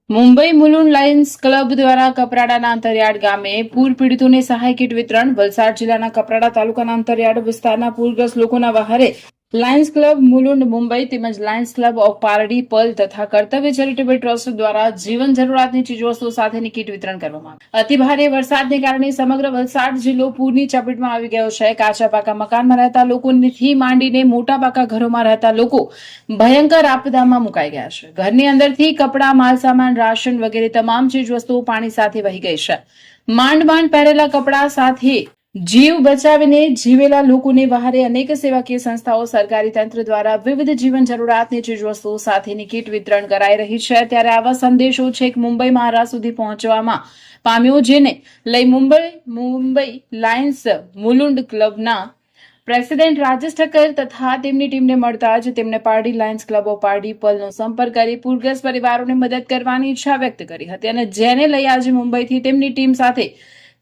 Mumbai Mulund Lions club દ્વારા કપરાડાના અંતરિયાળ ગામે પૂર પીડિતોને સહાય કીટ વિતરણ. વલસાડ જિલ્લાના કપરાડા તાલુકાના અંતરિયાળ વિસ્તારના પૂરગ્રસ્ત લોકોના વહારે લાયન્સ ક્લબ મુલુંડ મુંબઈ તેમજ લાયન્સ ક્લબ ઓફ પારડી પલ તથા કર્તવ્ય ચેરિટેબલ ટ્રસ્ટ દ્વારા જીવન જરૂરિયાતની ચીજવસ્તુઓ સાથેની કીટ વિતરણ કરવામાં આવ્યું. અતિભારે વરસાદને કારણે સમગ્ર વલસાડ જિલ્લો પૂરની ચપેટમાં આવી ગયો છે. કાચા પાકા મકાનમાં રહેતા લોકોથી માંડીને મોટા પાકા ઘરોમાં રહેતા લોકો ભયંકર આપદામાં મુકાઈ ગયા છે. ઘરની અંદરથી કપડા, માલસામાન, રાશન વગેરે તમામ ચીજવસ્તુઓ પાણી સાથે વહી ગઈ છે. માંડ માંડ પહેરેલા કપડા સાથે જીવ બચાવીને જીવેલા લોકોને વહારે અનેક સેવાકીય સંસ્થાઓ, સરકારી તંત્ર દ્વારા વિવિધ જીવન જરૂરિયાતની ચીજવસ્તુઓ સાથેની કીટ વિતરણ કરાઈ રહી છે. ત્યારે આવા સંદેશો છેક મુંબઈ મહારાષ્ટ્ર સુધી પહોંચવામાં પામ્યો, જેને લઈ મુંબઈ લાયન્સ મુલુંડ ક્લબના પ્રેસિડેન્ટ રાજેશ ઠક્કર તથા તેમની ટીમને મળતા જ તેમણે Pardi lions club of Pardi પલનો સંપર્ક કરી પૂરગ્રસ્ત પરિવારોને મદદ કરવાની ઈચ્છા વ્યક્ત કરી હતી અને જેને લઈ આજે મુંબઈથી તેમની ટીમ સાથે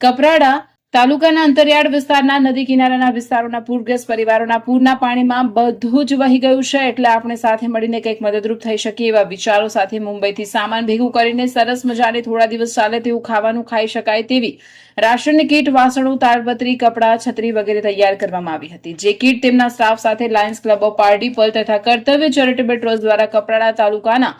કપરાડા તાલુકાના અંતરિયાળ વિસ્તારના નદી કિનારાના વિસ્તારોના પૂરગ્રસ્ત પરિવારોના પૂરના પાણીમાં બધું જ વહી ગયું છે. એટલે આપણે સાથે મળીને કંઈક મદદરૂપ થઈ શકીએ એવા વિચારો સાથે મુંબઈથી સામાન ભેગું કરીને સરસ મજાની થોડા દિવસ ચાલે તેવું ખાવાનું ખાઈ શકાય તેવી રાશનની કીટ, વાસણો, તાડપત્રી, કપડાં, છત્રી વગેરે તૈયાર કરવામાં આવી હતી. જે કીટ તેમના સ્ટાફ સાથે લાયન્સ ક્લબ ઓફ પારડી પલ તથા કર્તવ્ય ચેરિટેબલ ટ્રસ્ટ દ્વારા કપરાડા તાલુકાના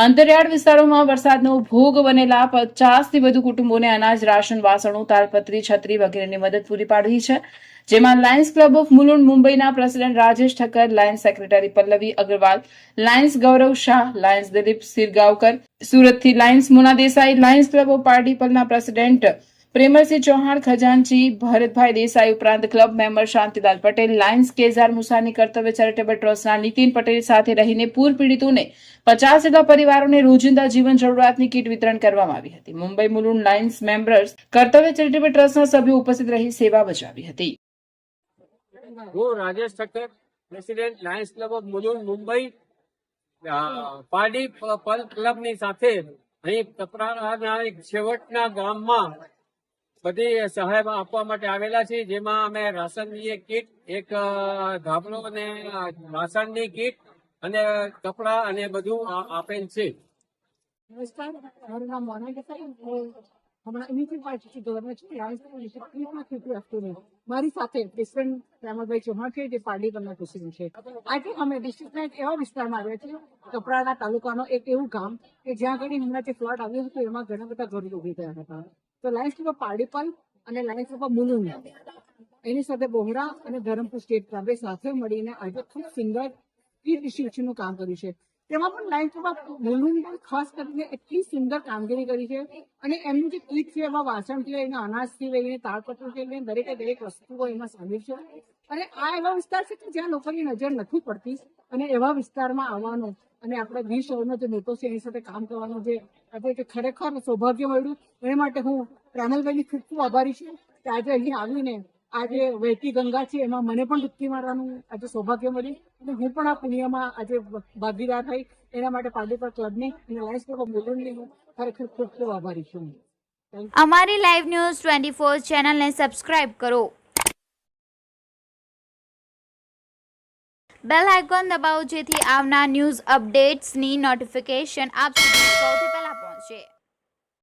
અંતરિયાળ વિસ્તારોમાં વરસાદનો ભોગ બનેલા 50થી વધુ કુટુંબોને અનાજ, રાશન, વાસણો, તાલપત્રી, છત્રી વગેરેની મદદ પૂરી પાડી છે. જેમાં લાયન્સ ક્લબ ઓફ મુલુંડ મુંબઈના president Rajesh Thakkar, lions secretary Pallavi Agarwal, lions Gaurav Shah, lions Dilip Sirgaonkar, સુરતથી lions Muna Desai, lions club of Pardi પલના પ્રેસિડેન્ટ પ્રેમરસિંહ ચૌહાણ, ખજાનચી ભરતભાઈ દેસાઈ ઉપરાંત club member Shantilal Patel, lions કેઝાર મુસાની, કર્તવ્ય ચેરિટેબલ ટ્રસ્ટના નીતિન પટેલ સાથે રહીને પૂર પીડિતોને 50 જેટલા પરિવારોને રોજિંદા જીવન જરૂરિયાતની કીટ વિતરણ કરવામાં આવી હતી. મુંબઈ મુલુંડ લાયન્સ મેમ્બર્સ, કર્તવ્ય ચેરિટેબલ ટ્રસ્ટના સભ્યો ઉપસ્થિત રહી સેવા બજાવી હતી. હું Rajesh Thakkar, president Lions club of Mulund Mumbai Pardi પલ ક્લબની સાથે અહીં કપરાડાના એક છેવટના ગામમાં બધી સહાય આપવા માટે આવેલા છે. જેમાં અમે રાશનની એક કીટ, એક ધાબળો અને વાસણની કીટ અને કપડા અને બધું આપેલ છે. નમસ્કાર, મારું નામ મોના દેસાઈ. હું હમણાં મ્યુનિસિપાલિટી ગવર્નર છું. મારી સાથે પ્રેસિડેન્ટ પ્રેમલભાઈ ચૌહાણ છે, જે પારડી પરના પ્રેસિડેન્ટ છે. આજે અમે ડિસ્ટ્રિક્ટના એક એવા વિસ્તારમાં આવ્યા છીએ, કપરાડા તાલુકાનો એક એવું ગામ કે જ્યાં આગળ હમણાં જે ફ્લડ આવ્યું હતું એમાં ઘણા બધા ઘરો ડૂબી ગયા હતા. તો લાયન્સ ક્લબ ઓફ પારડીપલ અને લાયન્સ ક્લબ ઓફ મુલુંડ એની સાથે બોહરા અને ધરમપુર સ્ટેટ ક્લબે સાથે મળીને આજે ખૂબ સુંદર કીટ ડિસ્ટ્રીબ્યુશનનું કામ કર્યું છે. તેમાં પણ લાયન્સ ક્લબ ઓફ મુલુંડ ખાસ કરીને એટલી સુંદર કામગીરી કરી છે અને એમનું જે કીટ છે એમાં વાસણથી લઈને અનાજથી લઈને તાળપત્રથી લઈને દરેકે દરેક વસ્તુઓ એમાં સામેલ છે. અને આ એવા વિસ્તાર છે કે જ્યાં લોકોની નજર નથી પડતી અને એવા વિસ્તારમાં આવવાનો અને આપણા વીર શહેરનો જે નેતો છે એની સાથે કામ કરવાનો જે આપણે ખરેખર સૌભાગ્ય મળ્યું. એ માટે હું પ્રેમલભાઈની ખૂબ ખૂબ આભારી છું કે આજે અહીં આવીને આજે વહેતી ગંગા છે એમાં મને પણ ડૂબકી મારવાનું આજે સૌભાગ્ય મળ્યું અને હું પણ આ પુણ્યમાં આજે ભાગીદાર થઈ. એના માટે પારડીપલ ક્લબની અને લાયન્સ ક્લબ ઓફ મુલુંડની હું ખરેખર ખૂબ ખૂબ આભારી છું. અમારી લાઈવ ન્યૂઝ 24 ચેનલને સબસ્ક્રાઇબ કરો, બેલ આઇકોન દબાવો જેથી આવનાર ન્યૂઝ અપડેટ્સની નોટિફિકેશન આપ સુધી સૌથી પહેલા પહોંચે.